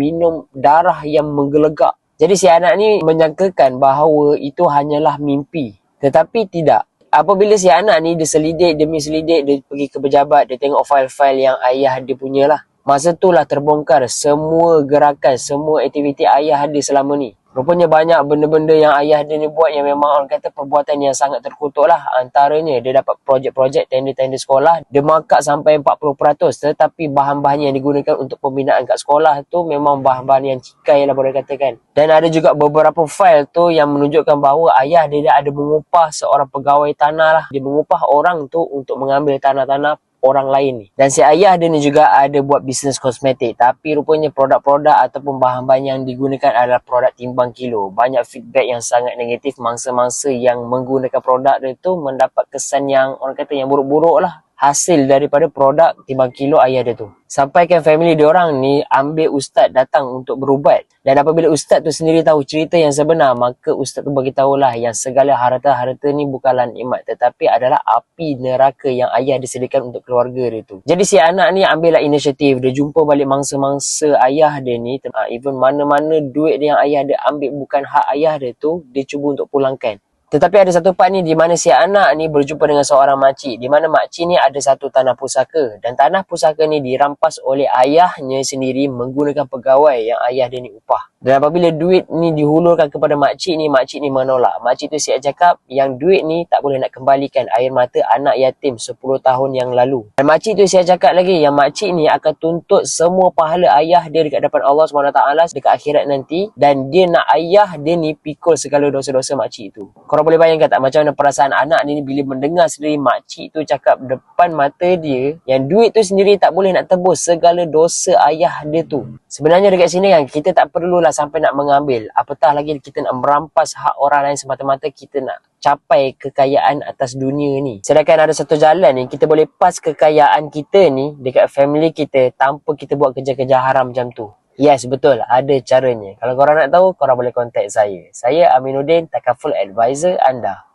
minum darah yang menggelegak. Jadi si anak ni menyangkakan bahawa itu hanyalah mimpi. Tetapi tidak. Apabila si anak ni dia selidik demi selidik, dia pergi ke pejabat, dia tengok file-file yang ayah dia punya lah. Masa tu lah terbongkar semua gerakan, semua aktiviti ayah dia selama ni. Rupanya banyak benda-benda yang ayah dia ni buat yang memang orang kata perbuatan yang sangat terkutuk lah. Antaranya dia dapat projek-projek tender-tender sekolah, dia markup sampai 40%. Tetapi bahan-bahan yang digunakan untuk pembinaan kat sekolah tu memang bahan-bahan yang cikai lah boleh katakan. Dan ada juga beberapa file tu yang menunjukkan bahawa ayah dia ada mengupah seorang pegawai tanah lah. Dia mengupah orang tu untuk mengambil tanah-tanah orang lain ni. Dan si ayah dia ni juga ada buat bisnes kosmetik, tapi rupanya produk-produk ataupun bahan-bahan yang digunakan adalah produk timbang kilo. Banyak feedback yang sangat negatif, mangsa-mangsa yang menggunakan produk dia tu mendapat kesan yang orang kata yang buruk-buruk lah hasil daripada produk timbang kilo ayah dia tu. Sampaikan family dia orang ni ambil ustaz datang untuk berubat. Dan apabila ustaz tu sendiri tahu cerita yang sebenar, maka ustaz tu bagi tahulah yang segala harta-harta ni bukanlah nikmat, tetapi adalah api neraka yang ayah disediakan untuk keluarga dia tu. Jadi si anak ni ambillah inisiatif, dia jumpa balik mangsa-mangsa ayah dia ni, even mana-mana duit yang ayah dia ambil bukan hak ayah dia tu, dia cuba untuk pulangkan. Tetapi ada satu part ni di mana si anak ni berjumpa dengan seorang makcik, di mana makcik ni ada satu tanah pusaka, dan tanah pusaka ni dirampas oleh ayahnya sendiri menggunakan pegawai yang ayah dia ni upah. Dan apabila duit ni dihulurkan kepada makcik ni menolak. Makcik tu siap cakap yang duit ni tak boleh nak kembalikan air mata anak yatim 10 tahun yang lalu. Dan makcik tu siap cakap lagi yang makcik ni akan tuntut semua pahala ayah dia dekat depan Allah SWT dekat akhirat nanti, dan dia nak ayah dia ni pikul segala dosa-dosa makcik tu. Korang boleh bayangkan tak macam mana perasaan anak ni bila mendengar sendiri makcik tu cakap depan mata dia yang duit tu sendiri tak boleh nak tebus segala dosa ayah dia tu. Sebenarnya dekat sini kan kita tak perlulah sampai nak mengambil, apatah lagi kita nak merampas hak orang lain semata-mata kita nak capai kekayaan atas dunia ni. Sedangkan ada satu jalan ni kita boleh pas kekayaan kita ni dekat family kita tanpa kita buat kerja-kerja haram macam tu. Yes, betul. Ada caranya. Kalau korang nak tahu, korang boleh contact saya. Saya Aminuddin, Takaful Advisor anda.